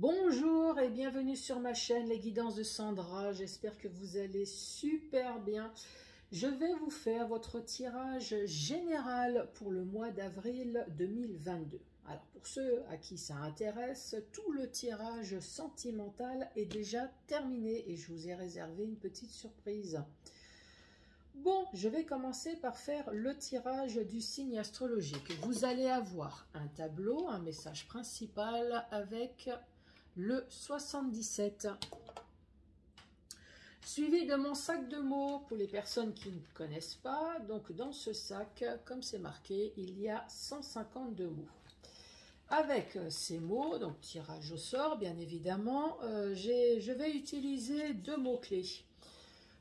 Bonjour et bienvenue sur ma chaîne Les Guidances de Sandra. J'espère que vous allez super bien. Je vais vous faire votre tirage général pour le mois d'avril 2022. Alors pour ceux à qui ça intéresse, tout le tirage sentimental est déjà terminé et je vous ai réservé une petite surprise. Bon, je vais commencer par faire le tirage du signe astrologique. Vous allez avoir un tableau, un message principal avec le 77, suivi de mon sac de mots pour les personnes qui ne connaissent pas. Donc dans ce sac, comme c'est marqué, il y a 152 mots. Avec ces mots, donc tirage au sort bien évidemment, je vais utiliser deux mots-clés.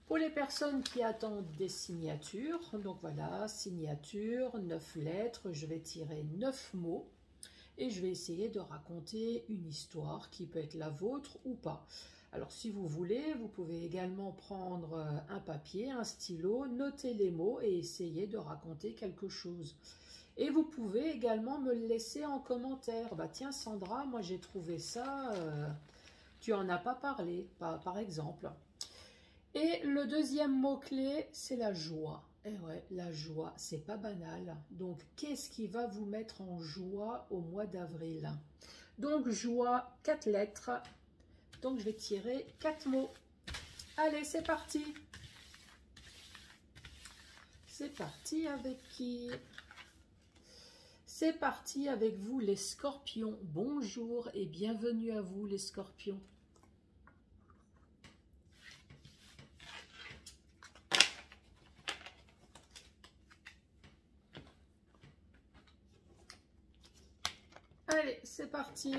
Pour les personnes qui attendent des signatures, donc voilà, signature, 9 lettres, je vais tirer 9 mots. Et je vais essayer de raconter une histoire qui peut être la vôtre ou pas. Alors si vous voulez, vous pouvez également prendre un papier, un stylo, noter les mots et essayer de raconter quelque chose. Et vous pouvez également me le laisser en commentaire. Bah tiens Sandra, moi j'ai trouvé ça, tu en as pas parlé, par exemple. Et le deuxième mot-clé, c'est la joie. Eh ouais, la joie, c'est pas banal. Donc, qu'est-ce qui va vous mettre en joie au mois d'avril? Donc, joie, 4 lettres. Donc, je vais tirer 4 mots. Allez, c'est parti. C'est parti avec qui? C'est parti avec vous, les scorpions. Bonjour et bienvenue à vous, les scorpions. Allez, c'est parti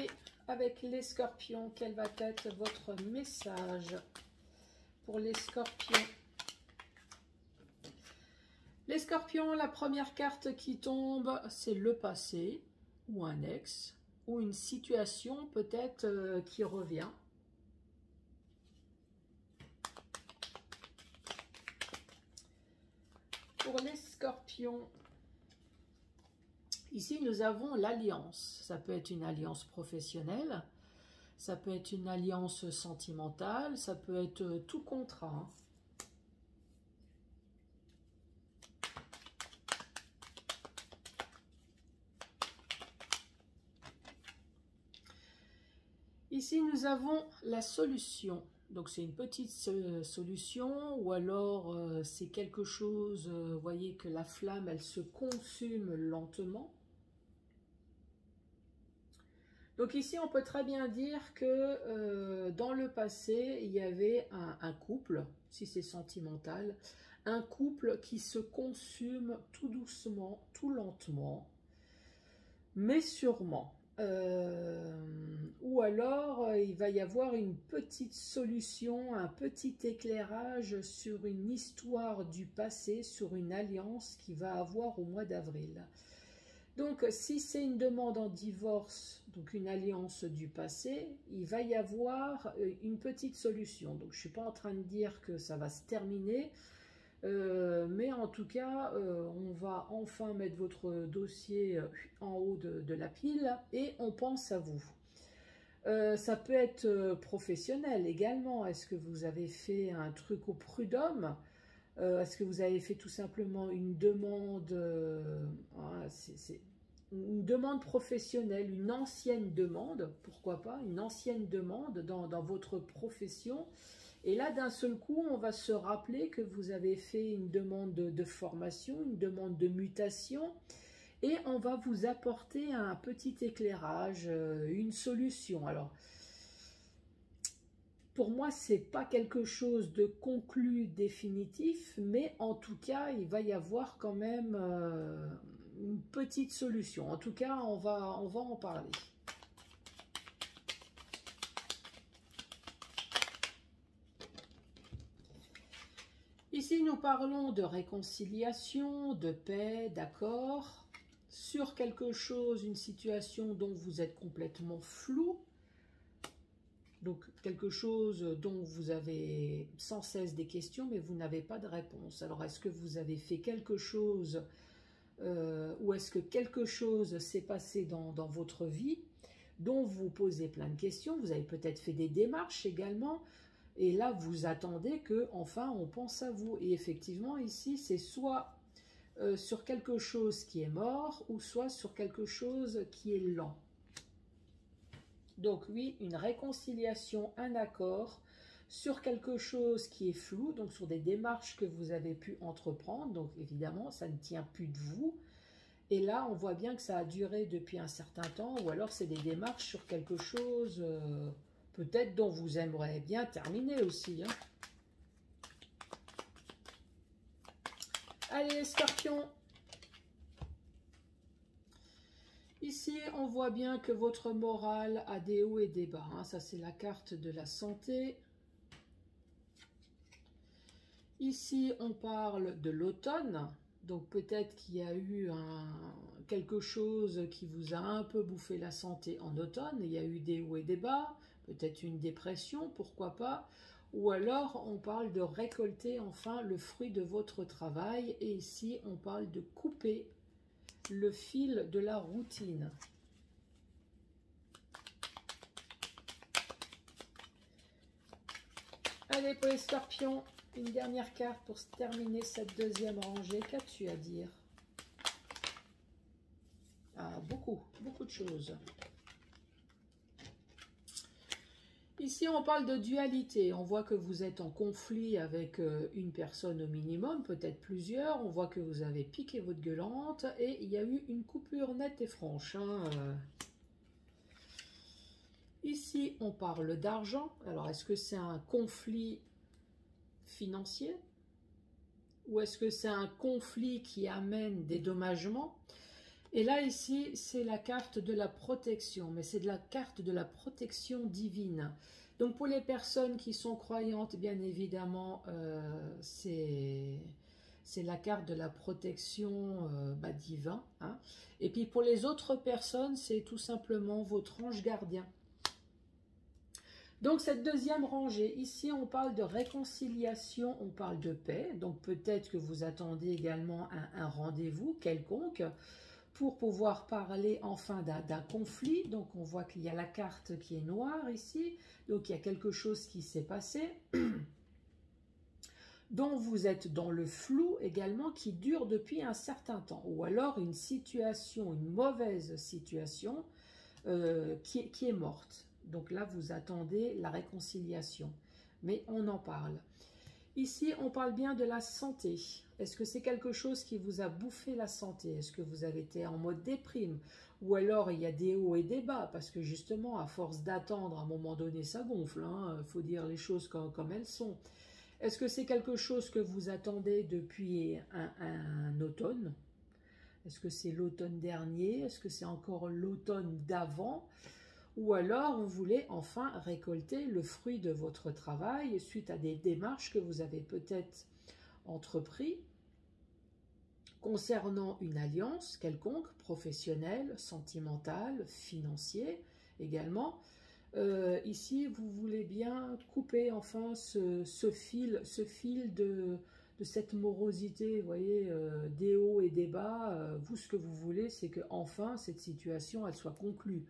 avec les scorpions. Quel va être votre message pour les scorpions? Les scorpions, la première carte qui tombe, c'est le passé, ou un ex, ou une situation peut-être qui revient. Pour les scorpions, ici, nous avons l'alliance. Ça peut être une alliance professionnelle, ça peut être une alliance sentimentale, ça peut être tout contrat. Ici, nous avons la solution. Donc, c'est une petite solution ou alors c'est quelque chose, vous voyez que la flamme, elle se consume lentement. Donc ici, on peut très bien dire que dans le passé, il y avait un couple, si c'est sentimental, un couple qui se consume tout doucement, tout lentement, mais sûrement. Ou alors, il va y avoir une petite solution, un petit éclairage sur une histoire du passé, sur une alliance qui va avoir au mois d'avril. Donc, si c'est une demande en divorce, donc une alliance du passé, il va y avoir une petite solution. Donc, je ne suis pas en train de dire que ça va se terminer, mais en tout cas, on va enfin mettre votre dossier en haut de la pile et on pense à vous. Ça peut être professionnel également. Est-ce que vous avez fait un truc au prud'homme? Est-ce que vous avez fait tout simplement une demande, une demande professionnelle, une ancienne demande, pourquoi pas, une ancienne demande dans votre profession? Et là, d'un seul coup, on va se rappeler que vous avez fait une demande de formation, une demande de mutation, et on va vous apporter un petit éclairage, une solution. Alors, pour moi, ce n'est pas quelque chose de conclu, définitif, mais en tout cas, il va y avoir quand même une petite solution. En tout cas, on va en parler. Ici, nous parlons de réconciliation, de paix, d'accord, sur quelque chose, une situation dont vous êtes complètement flou. Donc, quelque chose dont vous avez sans cesse des questions, mais vous n'avez pas de réponse. Alors, est-ce que vous avez fait quelque chose ou est-ce que quelque chose s'est passé dans votre vie dont vous posez plein de questions. Vous avez peut-être fait des démarches également. Et là, vous attendez que, enfin, on pense à vous. Et effectivement, ici, c'est soit sur quelque chose qui est mort, ou soit sur quelque chose qui est lent. Donc oui, une réconciliation, un accord sur quelque chose qui est flou, donc sur des démarches que vous avez pu entreprendre. Donc évidemment, ça ne tient plus de vous. Et là, on voit bien que ça a duré depuis un certain temps, ou alors c'est des démarches sur quelque chose peut-être dont vous aimeriez bien terminer aussi. Hein. Allez, les scorpions. Ici, on voit bien que votre morale a des hauts et des bas. Hein. Ça, c'est la carte de la santé. Ici, on parle de l'automne. Donc, peut-être qu'il y a eu quelque chose qui vous a un peu bouffé la santé en automne. Il y a eu des hauts et des bas. Peut-être une dépression, pourquoi pas. Ou alors, on parle de récolter enfin le fruit de votre travail. Et ici, on parle de couper le fil de la routine. Allez, pour les scorpions, une dernière carte pour terminer cette deuxième rangée. Qu'as-tu à dire? Ah, beaucoup de choses. Ici, on parle de dualité. On voit que vous êtes en conflit avec une personne au minimum, peut-être plusieurs. On voit que vous avez piqué votre gueulante et il y a eu une coupure nette et franche. Hein. Ici, on parle d'argent. Alors, est-ce que c'est un conflit financier? Ou est-ce que c'est un conflit qui amène des dédommagements? Et là, ici, c'est la carte de la protection, mais c'est de la carte de la protection divine. Donc, pour les personnes qui sont croyantes, bien évidemment, c'est la carte de la protection divin. Hein. Et puis, pour les autres personnes, c'est tout simplement votre ange gardien. Donc, cette deuxième rangée, ici, on parle de réconciliation, on parle de paix. Donc, peut-être que vous attendez également un rendez-vous quelconque pour pouvoir parler enfin d'un conflit. Donc, on voit qu'il y a la carte qui est noire ici. Donc, il y a quelque chose qui s'est passé, dont vous êtes dans le flou également, qui dure depuis un certain temps. Ou alors, une situation, une mauvaise situation qui est morte. Donc là, vous attendez la réconciliation. Mais on en parle. Ici, on parle bien de la santé. Est-ce que c'est quelque chose qui vous a bouffé la santé? Est-ce que vous avez été en mode déprime? Ou alors, il y a des hauts et des bas? Parce que justement, à force d'attendre, à un moment donné, ça gonfle. Il faut dire les choses comme elles sont. Est-ce que c'est quelque chose que vous attendez depuis un automne? Est-ce que c'est l'automne dernier? Est-ce que c'est encore l'automne d'avant? Ou alors, vous voulez enfin récolter le fruit de votre travail suite à des démarches que vous avez peut-être entreprises concernant une alliance quelconque, professionnelle, sentimentale, financière également. Ici, vous voulez bien couper enfin ce fil de cette morosité, vous voyez, des hauts et des bas. Vous, ce que vous voulez, c'est que enfin cette situation, elle soit conclue.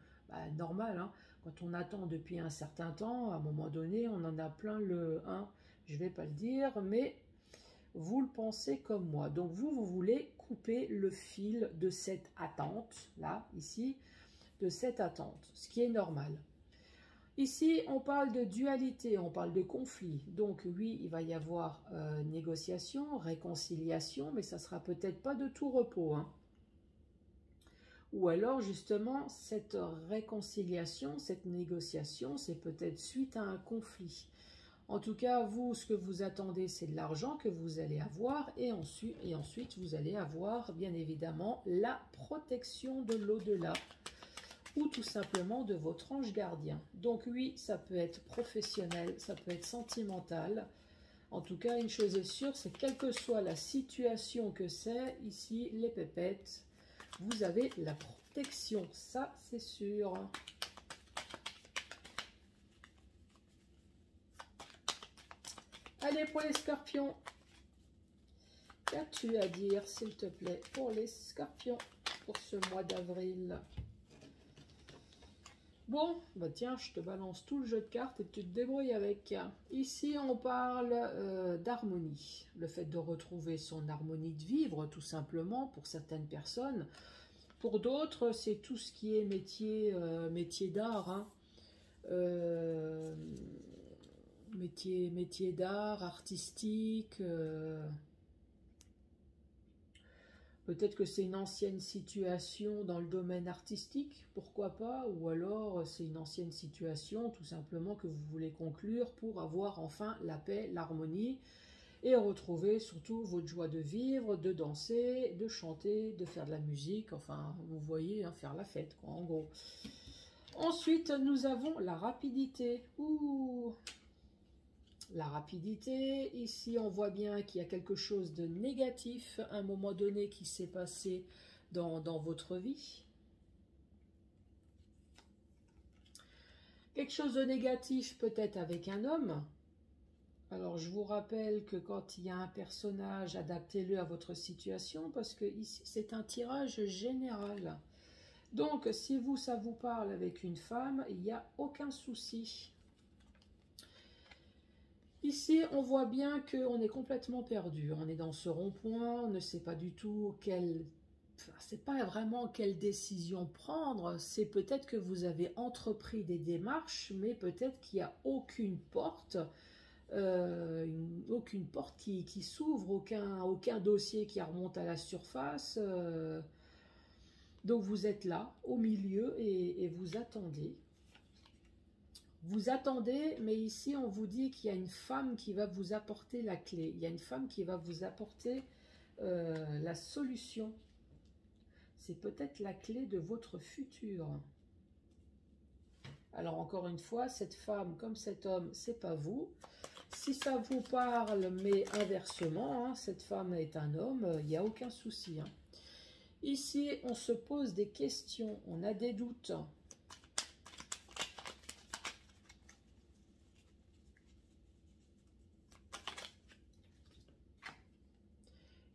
Normal, hein, quand on attend depuis un certain temps, à un moment donné, on en a plein le 1, je ne vais pas le dire, mais vous le pensez comme moi. Donc vous voulez couper le fil de cette attente, là, ici, de cette attente, ce qui est normal. Ici, on parle de dualité, on parle de conflit. Donc oui, il va y avoir négociation, réconciliation, mais ça ne sera peut-être pas de tout repos, hein. Ou alors, justement, cette réconciliation, cette négociation, c'est peut-être suite à un conflit. En tout cas, vous, ce que vous attendez, c'est de l'argent que vous allez avoir. Et ensuite, vous allez avoir, bien évidemment, la protection de l'au-delà. Ou tout simplement de votre ange gardien. Donc oui, ça peut être professionnel, ça peut être sentimental. En tout cas, une chose est sûre, c'est quelle que soit la situation que c'est, ici, les pépettes, vous avez la protection, ça c'est sûr. Allez, pour les scorpions, qu'as-tu à dire, s'il te plaît, pour les scorpions, pour ce mois d'avril? Bon, bah tiens, je te balance tout le jeu de cartes et tu te débrouilles avec. Ici, on parle d'harmonie. Le fait de retrouver son harmonie de vivre, tout simplement, pour certaines personnes. Pour d'autres, c'est tout ce qui est métier d'art. Hein. Euh, métier d'art, artistique. Peut-être que c'est une ancienne situation dans le domaine artistique, pourquoi pas, ou alors c'est une ancienne situation tout simplement que vous voulez conclure pour avoir enfin la paix, l'harmonie et retrouver surtout votre joie de vivre, de danser, de chanter, de faire de la musique, enfin vous voyez, hein, faire la fête quoi, en gros. Ensuite nous avons la rapidité. Ouh, la rapidité, ici on voit bien qu'il y a quelque chose de négatif à un moment donné qui s'est passé dans votre vie. Quelque chose de négatif peut-être avec un homme. Alors je vous rappelle que quand il y a un personnage, adaptez-le à votre situation parce que ici c'est un tirage général. Donc si vous, ça vous parle avec une femme, il n'y a aucun souci. Ici, on voit bien qu'on est complètement perdu. On est dans ce rond-point, on ne sait pas du tout quelle... Enfin, c'est pas vraiment quelle décision prendre. C'est peut-être que vous avez entrepris des démarches, mais peut-être qu'il n'y a aucune porte, qui s'ouvre, aucun dossier qui remonte à la surface. Donc vous êtes là, au milieu, et vous attendez. Vous attendez, mais ici on vous dit qu'il y a une femme qui va vous apporter la clé. Il y a une femme qui va vous apporter la solution. C'est peut-être la clé de votre futur. Alors encore une fois, cette femme comme cet homme, c'est pas vous. Si ça vous parle, mais inversement, hein, cette femme est un homme, il n'y a aucun souci. Hein. Ici, on se pose des questions, on a des doutes.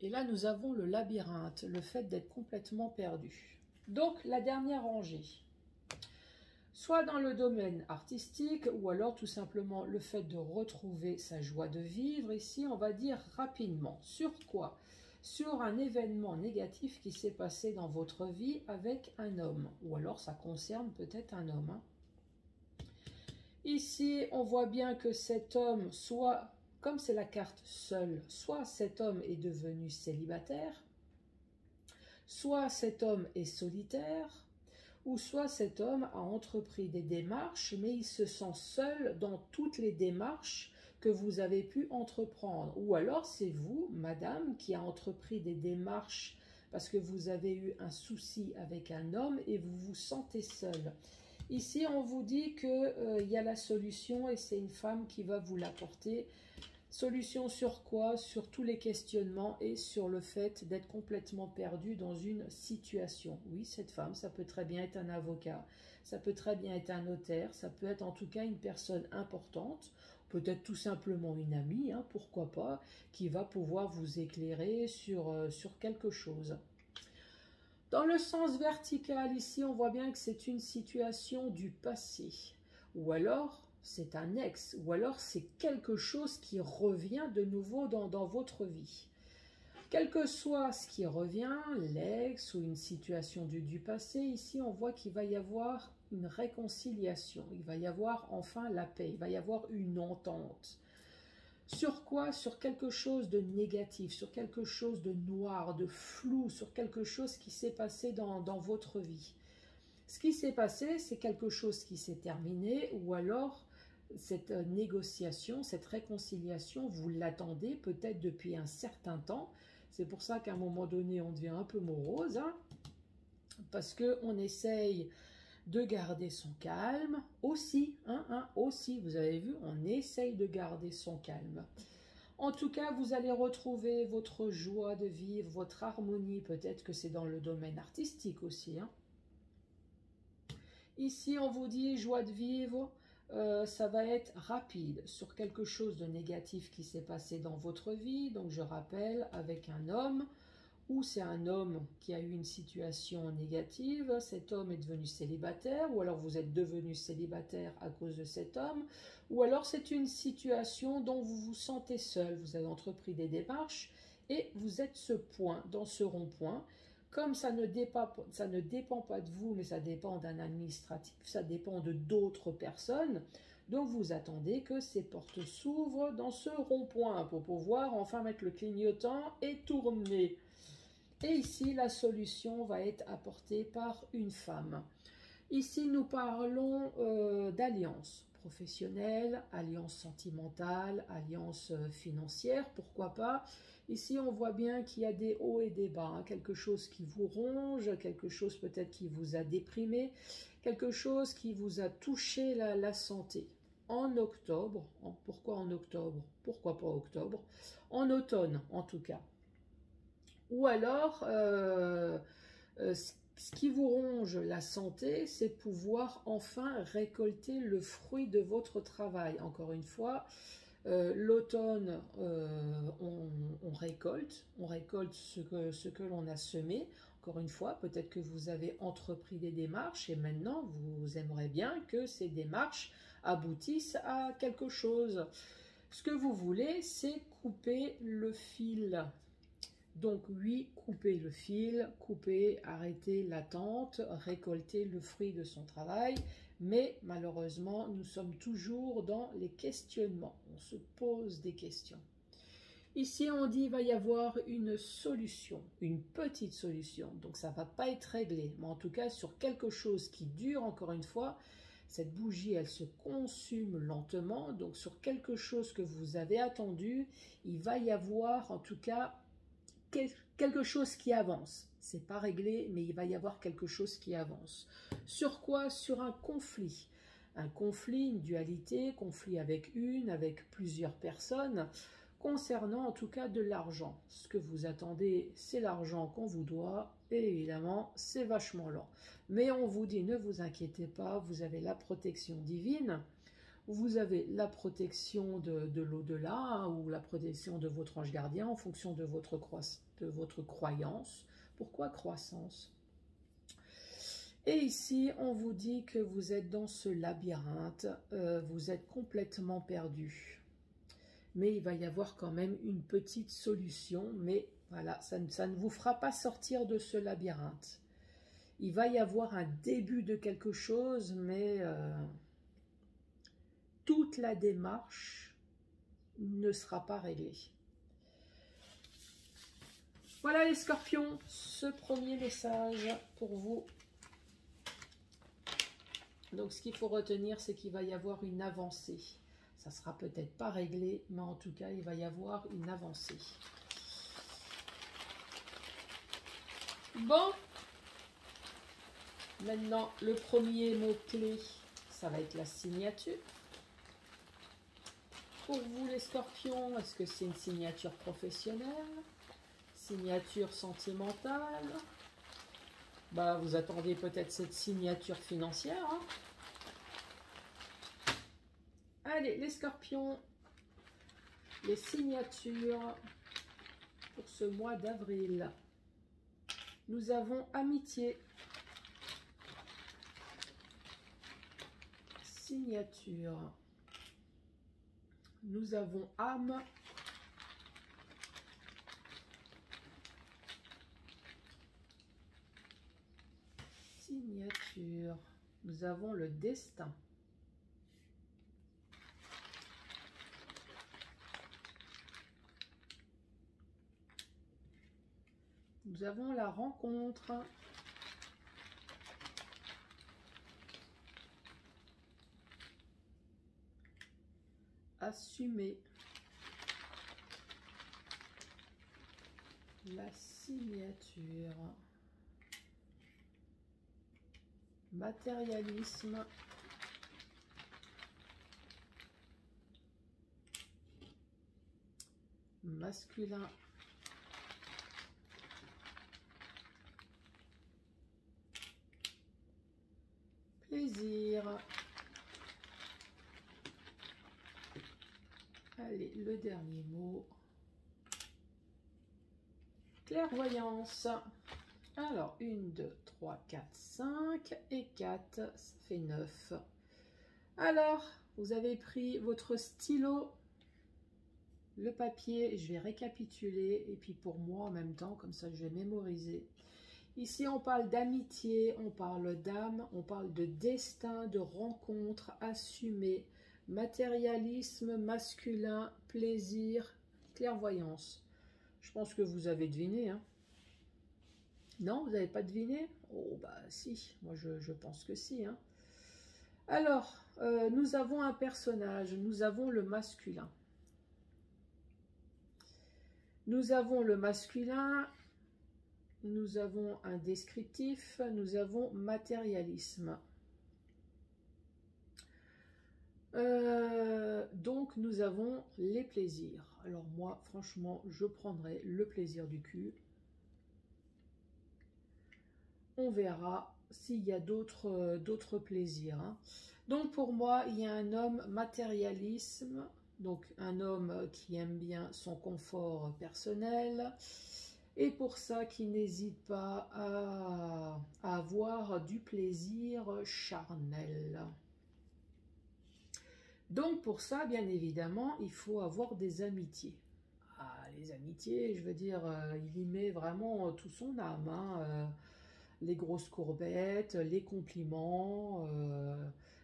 Et là, nous avons le labyrinthe, le fait d'être complètement perdu. Donc, la dernière rangée. Soit dans le domaine artistique, ou alors tout simplement le fait de retrouver sa joie de vivre. Ici, on va dire rapidement. Sur quoi? Sur un événement négatif qui s'est passé dans votre vie avec un homme. Ou alors, ça concerne peut-être un homme. Hein. Ici, on voit bien que cet homme, soit... Comme c'est la carte seule, soit cet homme est devenu célibataire, soit cet homme est solitaire, ou soit cet homme a entrepris des démarches, mais il se sent seul dans toutes les démarches que vous avez pu entreprendre. Ou alors c'est vous, madame, qui a entrepris des démarches parce que vous avez eu un souci avec un homme et vous vous sentez seul. Ici, on vous dit qu'il y a la solution et c'est une femme qui va vous l'apporter. Solution sur quoi? Sur tous les questionnements et sur le fait d'être complètement perdu dans une situation. Oui, cette femme, ça peut très bien être un avocat, ça peut très bien être un notaire, ça peut être en tout cas une personne importante, peut-être tout simplement une amie, hein, pourquoi pas, qui va pouvoir vous éclairer sur quelque chose. Dans le sens vertical, ici, on voit bien que c'est une situation du passé. Ou alors, c'est un ex. Ou alors, c'est quelque chose qui revient de nouveau dans votre vie. Quel que soit ce qui revient, l'ex ou une situation du passé, ici, on voit qu'il va y avoir une réconciliation. Il va y avoir enfin la paix. Il va y avoir une entente. Sur quoi? Sur quelque chose de négatif, sur quelque chose de noir, de flou, sur quelque chose qui s'est passé dans votre vie. Ce qui s'est passé, c'est quelque chose qui s'est terminé, ou alors cette négociation, cette réconciliation, vous l'attendez peut-être depuis un certain temps. C'est pour ça qu'à un moment donné, on devient un peu morose, hein, parce qu'on essaye de garder son calme aussi, aussi, vous avez vu, on essaye de garder son calme. En tout cas, vous allez retrouver votre joie de vivre, votre harmonie, peut-être que c'est dans le domaine artistique aussi. Hein. Ici, on vous dit joie de vivre, ça va être rapide sur quelque chose de négatif qui s'est passé dans votre vie. Donc, je rappelle, avec un homme, ou c'est un homme qui a eu une situation négative, cet homme est devenu célibataire, ou alors vous êtes devenu célibataire à cause de cet homme, ou alors c'est une situation dont vous vous sentez seul, vous avez entrepris des démarches et vous êtes dans ce rond-point. Comme ça ne dépend pas de vous, mais ça dépend d'un administratif, ça dépend de d'autres personnes. Donc vous attendez que ces portes s'ouvrent dans ce rond-point pour pouvoir enfin mettre le clignotant et tourner. Et ici, la solution va être apportée par une femme. Ici, nous parlons d'alliance professionnelle, alliance sentimentale, alliance financière, pourquoi pas. Ici, on voit bien qu'il y a des hauts et des bas, hein, quelque chose qui vous ronge, quelque chose peut-être qui vous a déprimé, quelque chose qui vous a touché la santé. En octobre, pourquoi en octobre? Pourquoi pas octobre? En automne, en tout cas. Ou alors, ce qui vous ronge la santé, c'est pouvoir enfin récolter le fruit de votre travail. Encore une fois, l'automne, on récolte ce que l'on a semé. Encore une fois, peut-être que vous avez entrepris des démarches et maintenant vous aimeriez bien que ces démarches aboutissent à quelque chose. Ce que vous voulez, c'est couper le fil. Donc oui, couper le fil, arrêter l'attente, récolter le fruit de son travail. Mais malheureusement, nous sommes toujours dans les questionnements. On se pose des questions. Ici, on dit qu'il va y avoir une solution, une petite solution. Donc ça ne va pas être réglé. Mais en tout cas, sur quelque chose qui dure, encore une fois, cette bougie, elle se consume lentement. Donc sur quelque chose que vous avez attendu, il va y avoir en tout cas quelque chose qui avance. C'est pas réglé, mais il va y avoir quelque chose qui avance. Sur quoi? Sur un conflit. Un conflit, une dualité, conflit avec plusieurs personnes, concernant en tout cas de l'argent. Ce que vous attendez, c'est l'argent qu'on vous doit, et évidemment, c'est vachement lent. Mais on vous dit, ne vous inquiétez pas, vous avez la protection divine. Vous avez la protection de l'au-delà, hein, ou la protection de votre ange gardien en fonction de votre croyance. Pourquoi croissance? Et ici, on vous dit que vous êtes dans ce labyrinthe, vous êtes complètement perdu. Mais il va y avoir quand même une petite solution, mais voilà, ça ne vous fera pas sortir de ce labyrinthe. Il va y avoir un début de quelque chose, mais toute la démarche ne sera pas réglée. Voilà les scorpions, ce premier message pour vous. Donc ce qu'il faut retenir, c'est qu'il va y avoir une avancée. Ça sera peut-être pas réglé, mais en tout cas, il va y avoir une avancée. Bon, maintenant, le premier mot-clé, ça va être la signature. Pour vous les scorpions, est-ce que c'est une signature professionnelle? Signature sentimentale? Bah, vous attendez peut-être cette signature financière. Hein. Allez, les scorpions, les signatures pour ce mois d'avril. Nous avons amitié. Signature. Nous avons âme. Signature. Nous avons le destin. Nous avons la rencontre. Assumer. La signature. Matérialisme. Masculin. Plaisir. Allez, le dernier mot. clairvoyance. Alors, 1, 2, 3, 4, 5 et 4, ça fait 9. Alors, vous avez pris votre stylo, le papier, je vais récapituler, et puis pour moi en même temps, comme ça je vais mémoriser. Ici, on parle d'amitié, on parle d'âme, on parle de destin, de rencontre assumée, matérialisme masculin, plaisir, clairvoyance. Je pense que vous avez deviné, hein. Non, vous n'avez pas deviné? Oh, bah si, moi je pense que si, hein. Alors, nous avons un personnage, nous avons le masculin. Nous avons le masculin, nous avons un descriptif, nous avons matérialisme. Donc, nous avons les plaisirs. Alors moi, franchement, je prendrai le plaisir du cul. On verra s'il y a d'autres plaisirs, hein. Donc pour moi, il y a un homme matérialisme, donc un homme qui aime bien son confort personnel, et pour ça qui n'hésite pas à avoir du plaisir charnel. Donc pour ça, bien évidemment, il faut avoir des amitiés. Ah, les amitiés, je veux dire, il y met vraiment tout son âme, hein, les grosses courbettes, les compliments,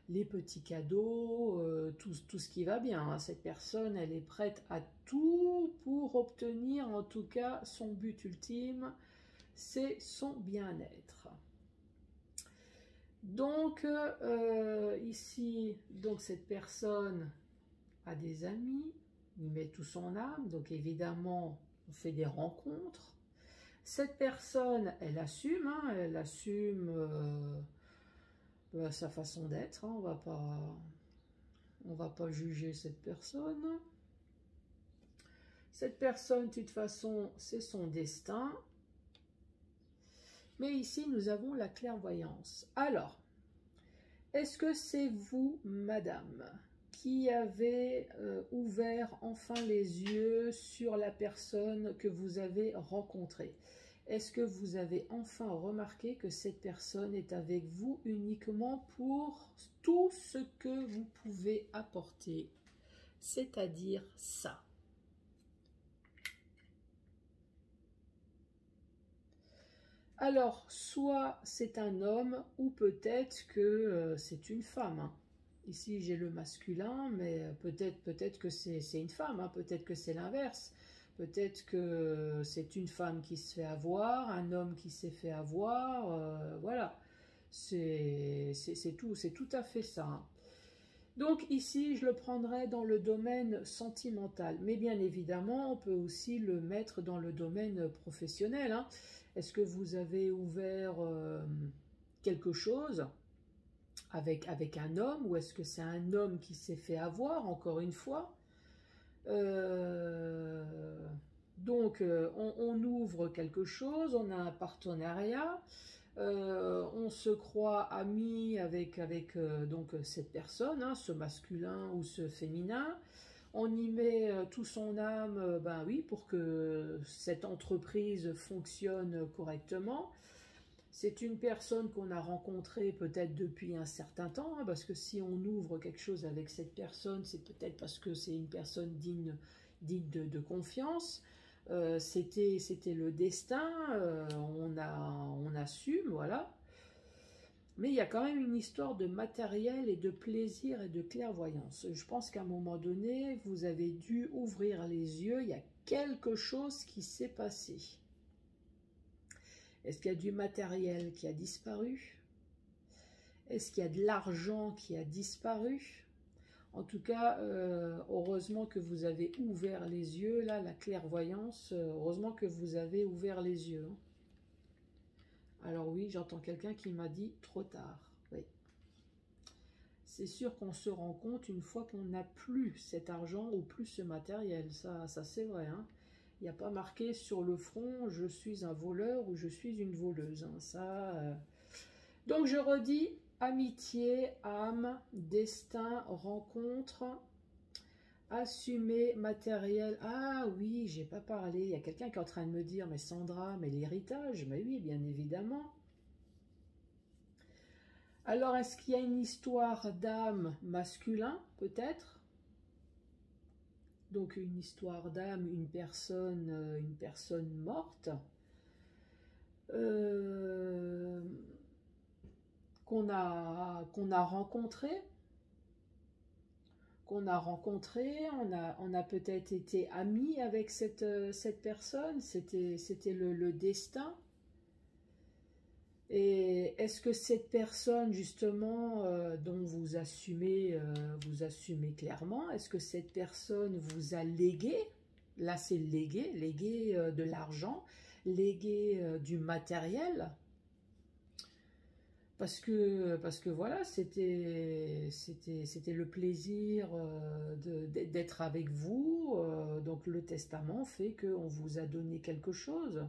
les petits cadeaux, tout ce qui va bien, hein. Cette personne, elle est prête à tout pour obtenir en tout cas son but ultime, c'est son bien-être. Donc ici, donc cette personne a des amis, il met tout son âme, donc évidemment on fait des rencontres. Cette personne, elle assume, hein, elle assume sa façon d'être, hein, on va pas juger cette personne. Cette personne, de toute façon, c'est son destin. Mais ici, nous avons la clairvoyance. Alors, est-ce que c'est vous, madame, qui avez ouvert enfin les yeux sur la personne que vous avez rencontrée? Est-ce que vous avez enfin remarqué que cette personne est avec vous uniquement pour tout ce que vous pouvez apporter, c'est-à-dire ça? Alors, soit c'est un homme, ou peut-être que c'est une femme, hein. Ici, j'ai le masculin, mais peut-être que c'est une femme, hein. Peut-être que c'est l'inverse. Peut-être que c'est une femme qui se fait avoir, un homme qui s'est fait avoir, voilà. C'est tout à fait ça, hein. Donc ici, je le prendrai dans le domaine sentimental. Mais bien évidemment, on peut aussi le mettre dans le domaine professionnel, hein. Est-ce que vous avez ouvert quelque chose avec un homme, ou est-ce que c'est un homme qui s'est fait avoir, encore une fois? Donc, on ouvre quelque chose, on a un partenariat, on se croit ami avec donc cette personne, hein, ce masculin ou ce féminin. On y met tout son âme, ben oui, pour que cette entreprise fonctionne correctement. C'est une personne qu'on a rencontrée peut-être depuis un certain temps, hein, parce que si on ouvre quelque chose avec cette personne, c'est peut-être parce que c'est une personne digne de confiance. C'était le destin, on assume, voilà. Mais il y a quand même une histoire de matériel et de plaisir et de clairvoyance. Je pense qu'à un moment donné, vous avez dû ouvrir les yeux, il y a quelque chose qui s'est passé. Est-ce qu'il y a du matériel qui a disparu? Est-ce qu'il y a de l'argent qui a disparu? En tout cas, heureusement que vous avez ouvert les yeux, là, la clairvoyance, heureusement que vous avez ouvert les yeux. Alors oui, j'entends quelqu'un qui m'a dit trop tard. Oui. C'est sûr qu'on se rend compte une fois qu'on n'a plus cet argent ou plus ce matériel. Ça c'est vrai, hein. Il n'y a pas marqué sur le front « je suis un voleur » ou « je suis une voleuse », hein. Ça, Donc je redis, amitié, âme, destin, rencontre, assumer matériel. Ah oui, j'ai pas parlé. Il y a quelqu'un qui est en train de me dire, mais Sandra, mais l'héritage, mais oui, bien évidemment. Alors, est-ce qu'il y a une histoire d'âme masculin, peut-être? Donc, une histoire d'âme, une personne morte, qu'on a rencontrée. On a peut-être été amis avec cette personne, c'était le destin. Et est-ce que cette personne, justement, dont vous assumez clairement, est-ce que cette personne vous a légué, là c'est légué de l'argent, légué du matériel? Parce que voilà, c'était le plaisir d'être avec vous. Donc le testament fait qu'on vous a donné quelque chose.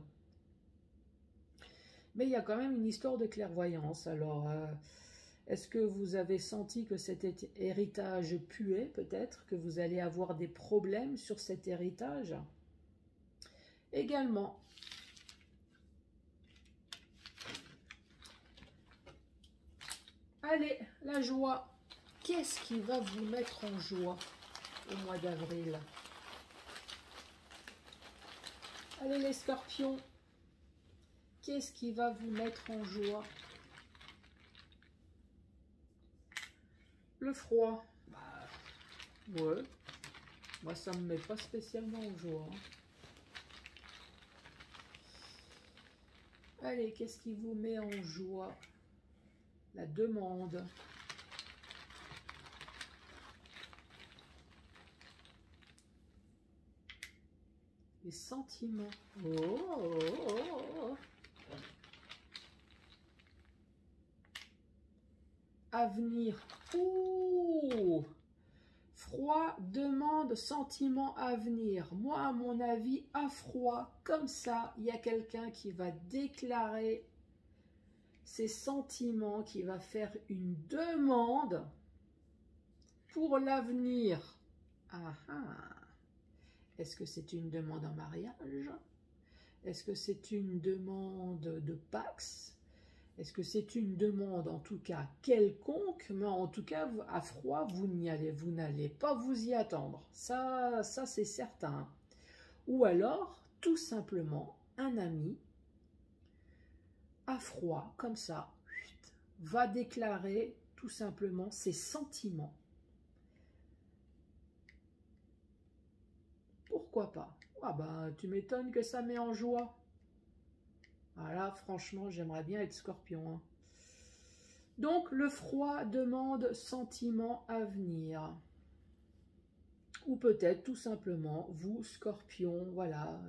Mais il y a quand même une histoire de clairvoyance. Alors, est-ce que vous avez senti que cet héritage puait, peut-être, que vous allez avoir des problèmes sur cet héritage? Également. Allez, la joie. Qu'est-ce qui va vous mettre en joie au mois d'avril? Allez, les scorpions. Qu'est-ce qui va vous mettre en joie? Le froid. Bah, ouais. Moi, ça me met pas spécialement en joie. Allez, qu'est-ce qui vous met en joie? La demande. Les sentiments. Oh. Avenir. Ouh. Froid, demande, sentiment, avenir. Moi, à mon avis, à froid, comme ça, il y a quelqu'un qui va déclarer ses sentiments, qui va faire une demande pour l'avenir. Ah ah. Est-ce que c'est une demande en mariage? Est-ce que c'est une demande de Pax? Est-ce que c'est une demande, en tout cas, quelconque? Mais en tout cas, à froid, vous n'allez pas vous y attendre. Ça c'est certain. Ou alors, tout simplement, un ami, à froid, comme ça, va déclarer tout simplement ses sentiments. Pourquoi pas? Ah bah, tu m'étonnes que ça met en joie. Voilà, franchement, j'aimerais bien être scorpion. Hein. Donc, le froid demande sentiment à venir. Ou peut-être tout simplement, vous, scorpion, voilà,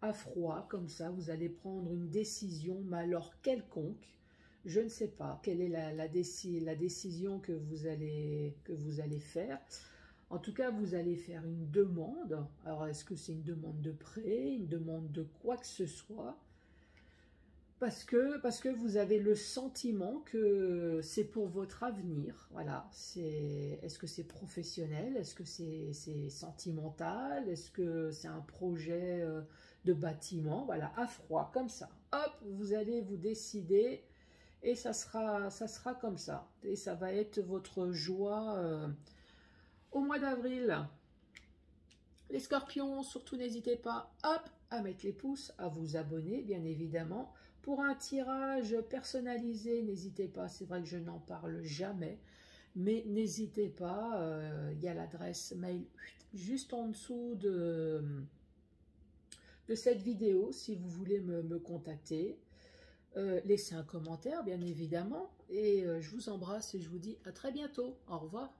à froid, comme ça, vous allez prendre une décision, mais alors quelconque. Je ne sais pas quelle est la décision que vous allez faire. En tout cas, vous allez faire une demande. Alors, est-ce que c'est une demande de prêt, une demande de quoi que ce soit? Parce que vous avez le sentiment que c'est pour votre avenir. Voilà. Est-ce que c'est professionnel? Est-ce que c'est sentimental? Est-ce que c'est un projet de bâtiment? Voilà, à froid, comme ça. Hop, vous allez vous décider et ça sera comme ça. Et ça va être votre joie au mois d'avril. Les scorpions, surtout n'hésitez pas, hop, à mettre les pouces, à vous abonner, bien évidemment. Pour un tirage personnalisé, n'hésitez pas, c'est vrai que je n'en parle jamais, mais n'hésitez pas, il y a l'adresse mail juste en dessous de cette vidéo, si vous voulez me contacter. Laissez un commentaire, bien évidemment, et je vous embrasse et je vous dis à très bientôt. Au revoir.